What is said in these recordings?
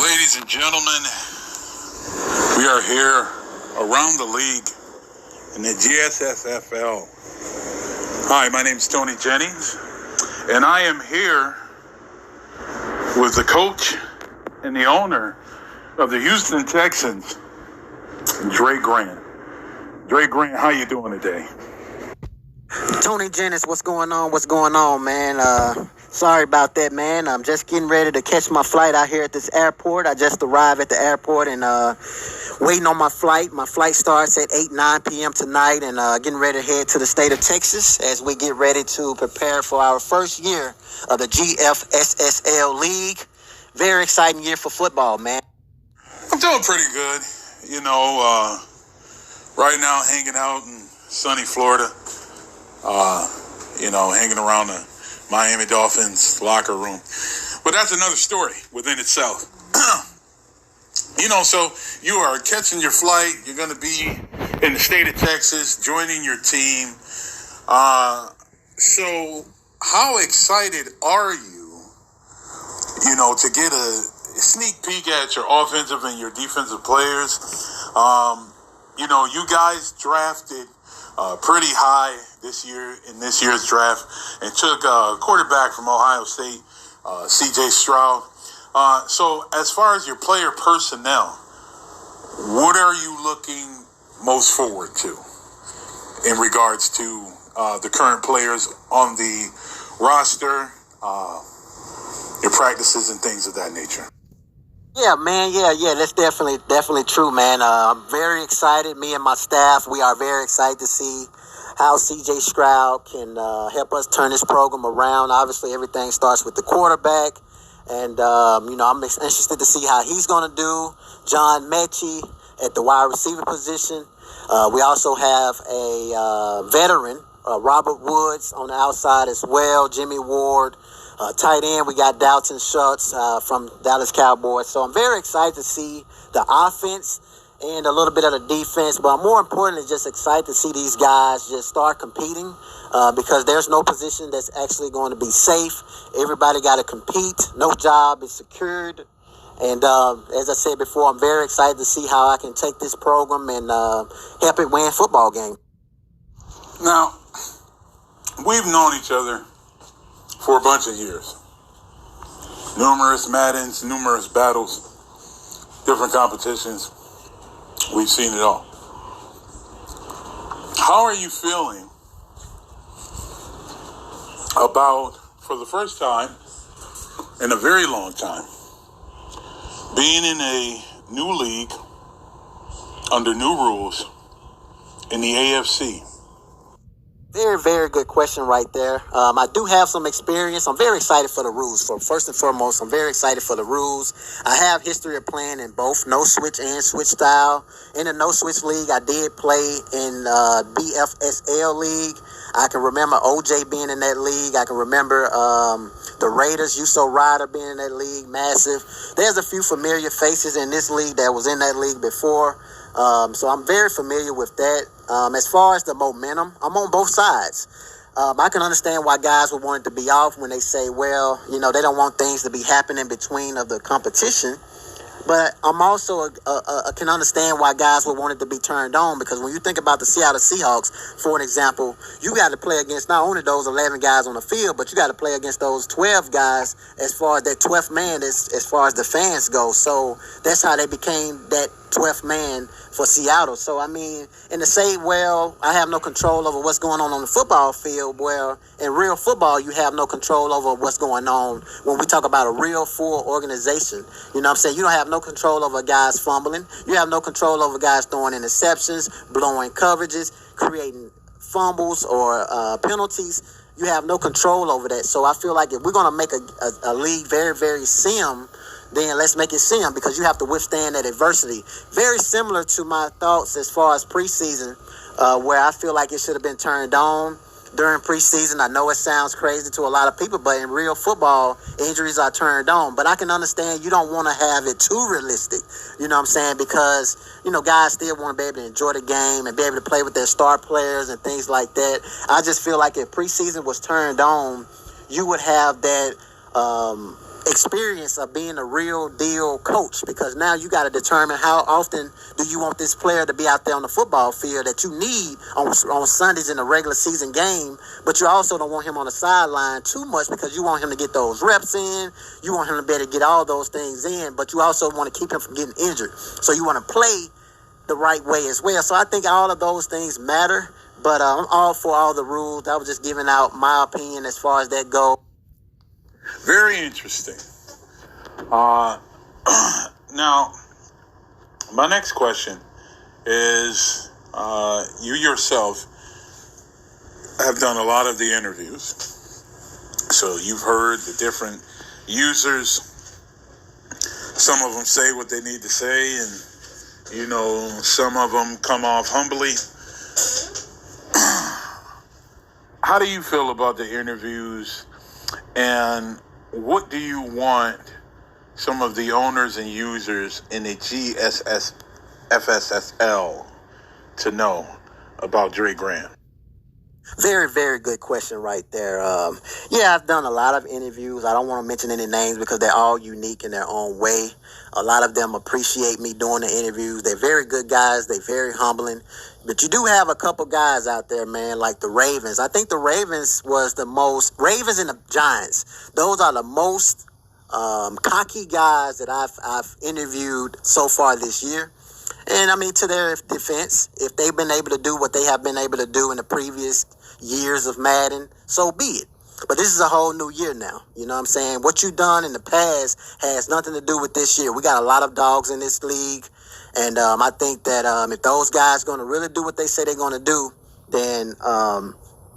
Ladies and gentlemen, we are here around the league in the GFSSL. Hi, my name is Tony Jennings, and I am here with the coach and the owner of the Houston Texans, Dregrant. Dregrant, how you doing today? Tony Jennings, what's going on? What's going on, man? Sorry about that, man. I'm just getting ready to catch my flight out here at this airport. I just arrived at the airport and waiting on my flight. My flight starts at 9 p.m. tonight, and getting ready to head to the state of Texas as we get ready to prepare for our first year of the GFSSL League. Very exciting year for football, man. I'm doing pretty good. Right now hanging out in sunny Florida. Hanging around the Miami Dolphins locker room. But that's another story within itself. So you are catching your flight. You're going to be in the state of Texas, joining your team. So how excited are you, to get a sneak peek at your offensive and your defensive players? You guys drafted pretty high this year in this year's draft and took a quarterback from Ohio State, C.J. Stroud. So as far as your player personnel, what are you looking most forward to in regards to the current players on the roster, your practices and things of that nature? Yeah, man. Yeah. That's definitely true, man. I'm very excited. Me and my staff, we are very excited to see how C.J. Stroud can help us turn this program around. Obviously, everything starts with the quarterback. And, I'm interested to see how he's going to do. John Mechie at the wide receiver position. We also have a veteran, Robert Woods, on the outside as well. Jimmy Ward. Tight end, we got Dalton Schultz from Dallas Cowboys. So I'm very excited to see the offense and a little bit of the defense. But more importantly, just excited to see these guys just start competing because there's no position that's actually going to be safe. Everybody got to compete. No job is secured. And as I said before, I'm very excited to see how I can take this program and help it win football game. Now, we've known each other for a bunch of years. Numerous Maddens, numerous battles, different competitions. We've seen it all. How are you feeling about, for the first time in a very long time, being in a new league under new rules in the AFC? Very, very good question right there. I do have some experience. I'm very excited for the rules. First and foremost, I'm very excited for the rules. I have history of playing in both no-switch and switch style. In the no-switch league, I did play in BFSL league. I can remember OJ being in that league. I can remember the Raiders, Uso Ryder being in that league, massive. There's a few familiar faces in this league that was in that league before. So I'm very familiar with that. As far as the momentum, I'm on both sides. I can understand why guys would want it to be off when they say, well, they don't want things to be happening between of the competition. But I'm also can understand why guys would want it to be turned on, because when you think about the Seattle Seahawks, for an example, you got to play against not only those 11 guys on the field, but you got to play against those 12 guys as far as that 12th man as far as the fans go. So that's how they became that 12th man for Seattle. So, and to say, well, I have no control over what's going on the football field, well, in real football, you have no control over what's going on when we talk about a real full organization. You know what I'm saying? You don't have no control over guys fumbling. You have no control over guys throwing interceptions, blowing coverages, creating fumbles or penalties. You have no control over that. So I feel like if we're going to make a league very, very sim, then let's make it sim, because you have to withstand that adversity. Very similar to my thoughts as far as preseason, where I feel like it should have been turned on during preseason. I know it sounds crazy to a lot of people, but in real football, injuries are turned on. But I can understand you don't want to have it too realistic, you know what I'm saying? Because, guys still want to be able to enjoy the game and be able to play with their star players and things like that. I just feel like if preseason was turned on, you would have that experience of being a real deal coach, because now you got to determine how often do you want this player to be out there on the football field that you need on Sundays in a regular season game, but you also don't want him on the sideline too much because you want him to get those reps in, you want him to be able to get all those things in, but you also want to keep him from getting injured. So you want to play the right way as well. So I think all of those things matter, but I'm all for all the rules. I was just giving out my opinion as far as that goes. Very interesting. Now, my next question is, you yourself have done a lot of the interviews, so you've heard the different users. Some of them say what they need to say, and, you know, some of them come off humbly. How do you feel about the interviews, and what do you want some of the owners and users in the GFSSL to know about Dregrant? Very, very good question right there. Yeah, I've done a lot of interviews. I don't want to mention any names because they're all unique in their own way. A lot of them appreciate me doing the interviews. They're very good guys. They're very humbling. But you do have a couple guys out there, man, like the Ravens. I think the Ravens and the Giants, those are the most cocky guys that I've interviewed so far this year. And I mean, to their defense, if they've been able to do what they have been able to do in the previous years of Madden, so be it. But this is a whole new year now. You know what I'm saying? What you've done in the past has nothing to do with this year. We got a lot of dogs in this league. And I think that if those guys are going to really do what they say they're going to do, then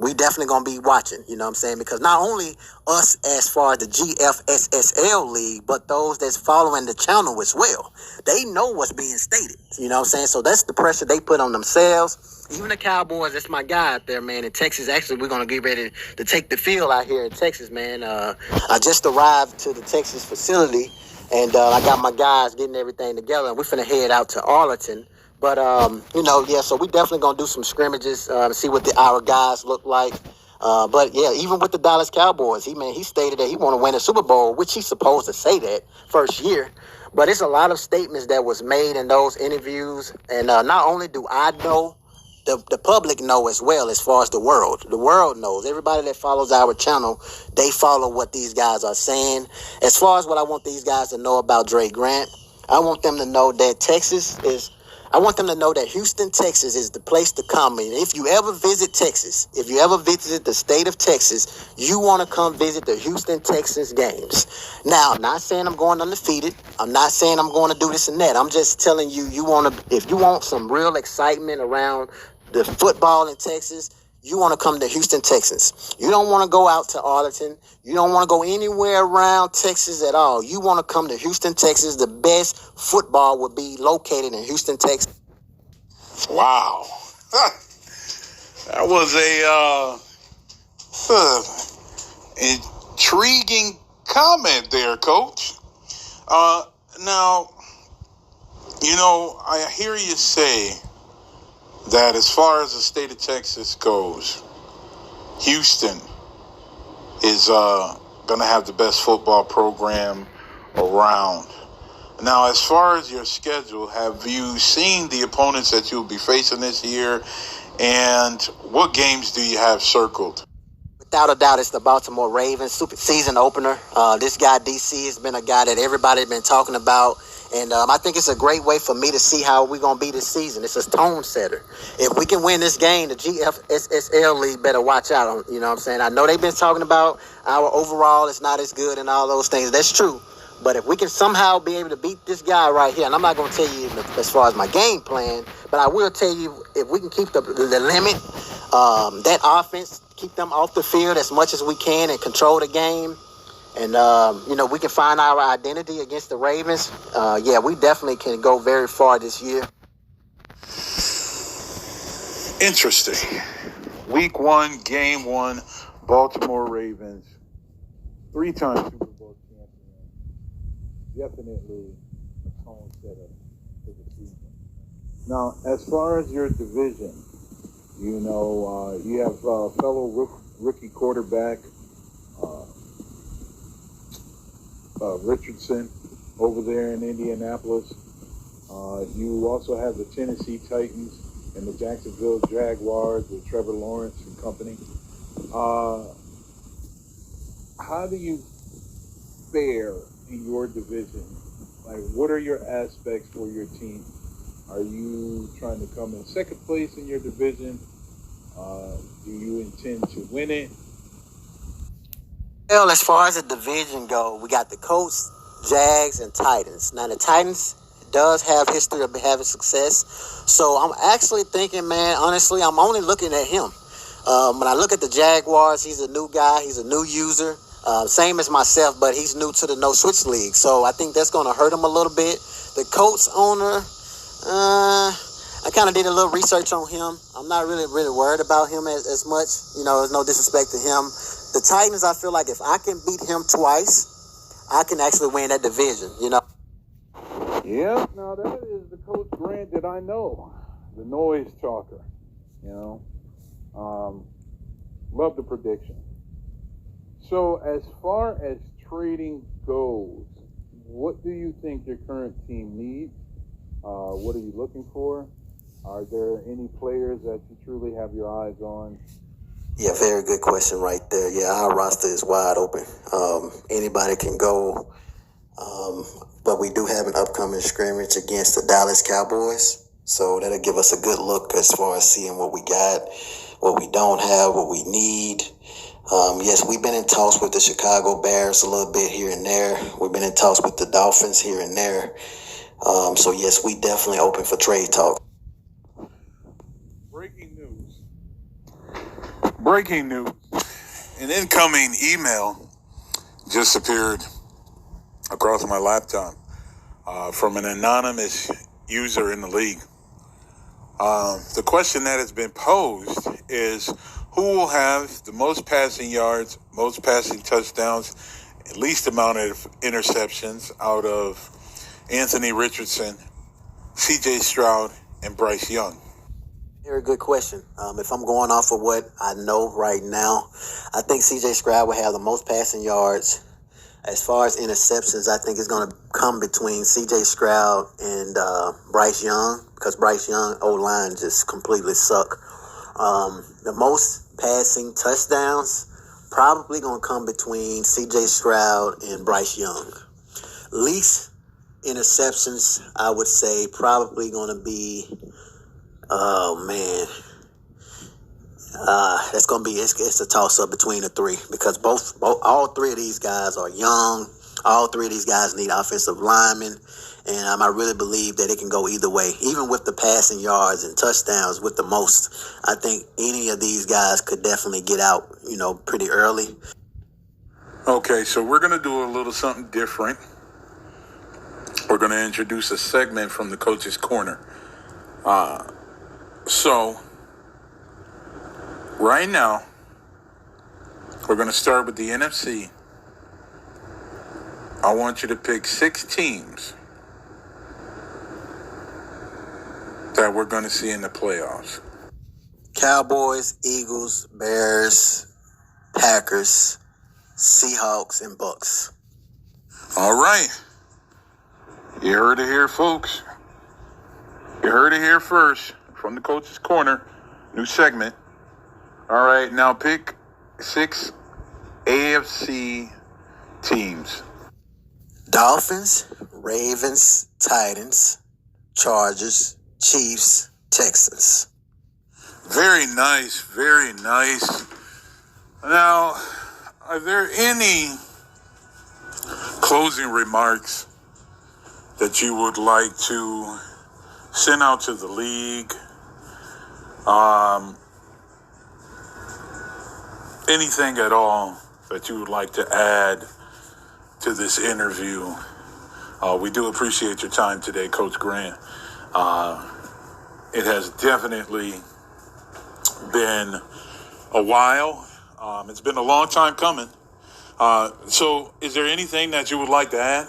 we definitely going to be watching, you know what I'm saying? Because not only us as far as the GFSSL league, but those that's following the channel as well. They know what's being stated, you know what I'm saying? So that's the pressure they put on themselves. Even the Cowboys, that's my guy out there, man, in Texas. Actually, we're going to get ready to take the field out here in Texas, man. I just arrived to the Texas facility, and I got my guys getting everything together, and we're finna head out to Arlington. But, so we definitely going to do some scrimmages, see what our guys look like. But, yeah, even with the Dallas Cowboys, he stated that he want to win a Super Bowl, which he's supposed to say that first year. But it's a lot of statements that was made in those interviews. And not only do I know, the public know as well as far as the world. The world knows. Everybody that follows our channel, they follow what these guys are saying. As far as what I want these guys to know about Dregrant, I want them to know that I want them to know that Houston, Texas is the place to come. And if you ever visit Texas, if you ever visited the state of Texas, you want to come visit the Houston, Texas games. Now, I'm not saying I'm going undefeated. I'm not saying I'm going to do this and that. I'm just telling you, if you want some real excitement around the football in Texas, you want to come to Houston, Texas. You don't want to go out to Arlington. You don't want to go anywhere around Texas at all. You want to come to Houston, Texas. The best football will be located in Houston, Texas. Wow. That was a intriguing comment there, Coach. Now, I hear you say that as far as the state of Texas goes, Houston is going to have the best football program around. Now, as far as your schedule, have you seen the opponents that you'll be facing this year, and what games do you have circled? Without a doubt, it's the Baltimore Ravens super season opener. This guy, DC, has been a guy that everybody's been talking about. And I think it's a great way for me to see how we're going to be this season. It's a tone setter. If we can win this game, the GFSSL league better watch out. You know what I'm saying? I know they've been talking about our overall is not as good and all those things. That's true. But if we can somehow be able to beat this guy right here, and I'm not going to tell you as far as my game plan, but I will tell you if we can keep the limit, that offense, keep them off the field as much as we can and control the game, and, we can find our identity against the Ravens. We definitely can go very far this year. Interesting. Week 1, game 1, Baltimore Ravens, 3-time Super Bowl champion. Definitely a tone setter for the season. Now, as far as your division, you have fellow rookie quarterback Richardson over there in Indianapolis. You also have the Tennessee Titans and the Jacksonville Jaguars with Trevor Lawrence and company. How do you fare in your division? Like, what are your aspects for your team? Are you trying to come in second place in your division? Do you intend to win it? Well, as far as the division go, we got the Colts, Jags, and Titans. Now, the Titans does have history of having success. So I'm actually thinking, man, honestly, I'm only looking at him. When I look at the Jaguars, he's a new guy. He's a new user. Same as myself, but he's new to the no-switch league. So I think that's going to hurt him a little bit. The Colts owner, I kind of did a little research on him. I'm not really worried about him as much. You know, there's no disrespect to him. The Titans, I feel like if I can beat him twice, I can actually win that division, you know. Yeah, now that is the Coach Grant that I know, the noise talker, you know. Love the prediction. So as far as trading goes, what do you think your current team needs? What are you looking for? Are there any players that you truly have your eyes on? Yeah, very good question right there. Yeah, our roster is wide open. Anybody can go. But we do have an upcoming scrimmage against the Dallas Cowboys. So that'll give us a good look as far as seeing what we got, what we don't have, what we need. Yes, we've been in talks with the Chicago Bears a little bit here and there. We've been in talks with the Dolphins here and there. So yes, we definitely open for trade talk. Breaking news. Breaking news. An incoming email just appeared across my laptop from an anonymous user in the league. The question that has been posed is, who will have the most passing yards, most passing touchdowns, least amount of interceptions out of Anthony Richardson, C.J. Stroud, and Bryce Young? Very good question. If I'm going off of what I know right now, I think C.J. Stroud will have the most passing yards. As far as interceptions, I think it's going to come between C.J. Stroud and Bryce Young, because Bryce Young O-line just completely suck. The most passing touchdowns probably going to come between C.J. Stroud and Bryce Young. Least interceptions, I would say, probably going to be, oh man, that's going to be, it's a toss-up between the three, because all three of these guys are young. All three of these guys need offensive linemen, and I really believe that it can go either way. Even with the passing yards and touchdowns with the most, I think any of these guys could definitely get out, pretty early. Okay, so we're going to do a little something different. We're going to introduce a segment from the Coach's Corner. So right now, we're going to start with the NFC. I want you to pick 6 teams that we're going to see in the playoffs. Cowboys, Eagles, Bears, Packers, Seahawks, and Bucks. All right. You heard it here, folks. You heard it here first from the Coach's Corner. New segment. All right, now pick 6 AFC teams. Dolphins, Ravens, Titans, Chargers, Chiefs, Texans. Very nice, very nice. Now, are there any closing remarks that you would like to send out to the league? Anything at all that you would like to add to this interview? We do appreciate your time today, Coach Grant. It has definitely been a while. It's been a long time coming. So is there anything that you would like to add?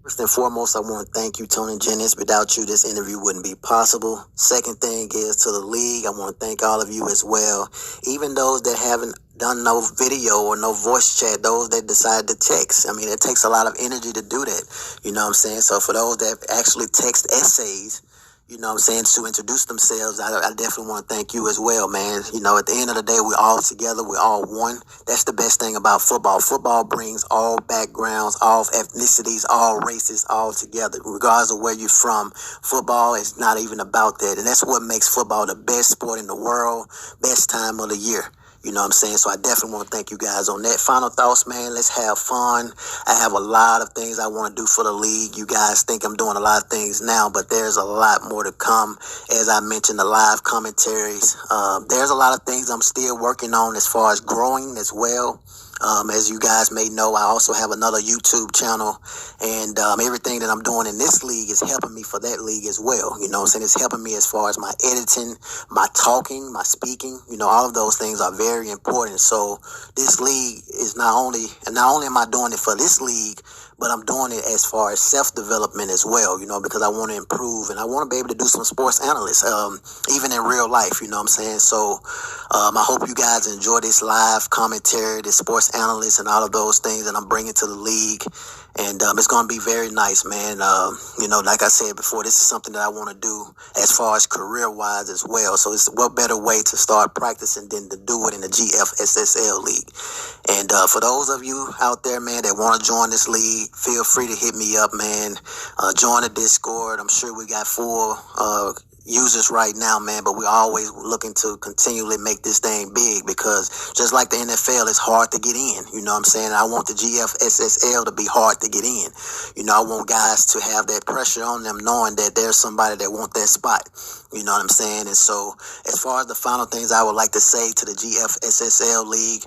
First and foremost, I want to thank you, Tony Jennings. Without you, this interview wouldn't be possible. Second thing is to the league, I want to thank all of you as well. Even those that haven't done no video or no voice chat, those that decide to text. I mean, it takes a lot of energy to do that. You know what I'm saying? So for those that actually text essays, you know what I'm saying, to introduce themselves, I definitely want to thank you as well, man. You know, at the end of the day, we're all together. We're all one. That's the best thing about football. Football brings all backgrounds, all ethnicities, all races, all together. Regardless of where you're from, football is not even about that. And that's what makes football the best sport in the world, best time of the year. You know what I'm saying? So I definitely want to thank you guys on that. Final thoughts, man. Let's have fun. I have a lot of things I want to do for the league. You guys think I'm doing a lot of things now, but there's a lot more to come. As I mentioned, the live commentaries. There's a lot of things I'm still working on as far as growing as well. As you guys may know, I also have another YouTube channel, and everything that I'm doing in this league is helping me for that league as well. You know what I'm saying? It's helping me as far as my editing, my talking, my speaking. You know, all of those things are very important. So this league is not only am I doing it for this league, but I'm doing it as far as self-development as well, you know, because I want to improve and I want to be able to do some sports analysts, even in real life, you know what I'm saying? So I hope you guys enjoy this live commentary, this sports analyst and all of those things that I'm bringing to the league. And it's going to be very nice, man. You know, like I said before, this is something that I want to do as far as career-wise as well. So it's what better way to start practicing than to do it in the GFSSL league. And for those of you out there, man, that want to join this league, feel free to hit me up, man. Join the Discord. I'm sure we got full users right now, man, but we're always looking to continually make this thing big because just like the NFL, it's hard to get in. You know what I'm saying? I want the GFSSL to be hard to get in. You know, I want guys to have that pressure on them knowing that there's somebody that want that spot. You know what I'm saying? And so as far as the final things I would like to say to the GFSSL league,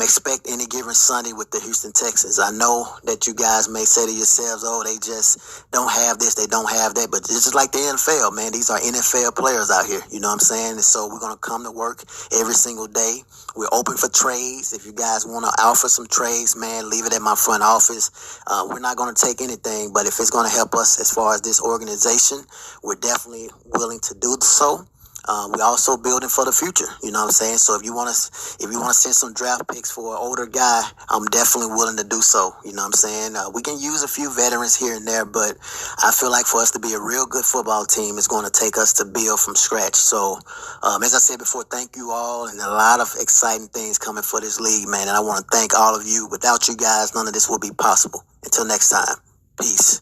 expect any given Sunday with the Houston Texans. I know that you guys may say to yourselves, oh, they just don't have this, they don't have that, but it's just like the NFL, man. These are NFL players out here, you know what I'm saying? And so we're going to come to work every single day. We're open for trades. If you guys want to offer some trades, man, leave it at my front office. We're not going to take anything, but if it's going to help us as far as this organization, we're definitely willing to do so. We're also building for the future, you know what I'm saying? So if you want to send some draft picks for an older guy, I'm definitely willing to do so, you know what I'm saying? We can use a few veterans here and there, but I feel like for us to be a real good football team, it's going to take us to build from scratch. So as I said before, thank you all, and a lot of exciting things coming for this league, man, and I want to thank all of you. Without you guys, none of this would be possible. Until next time, peace.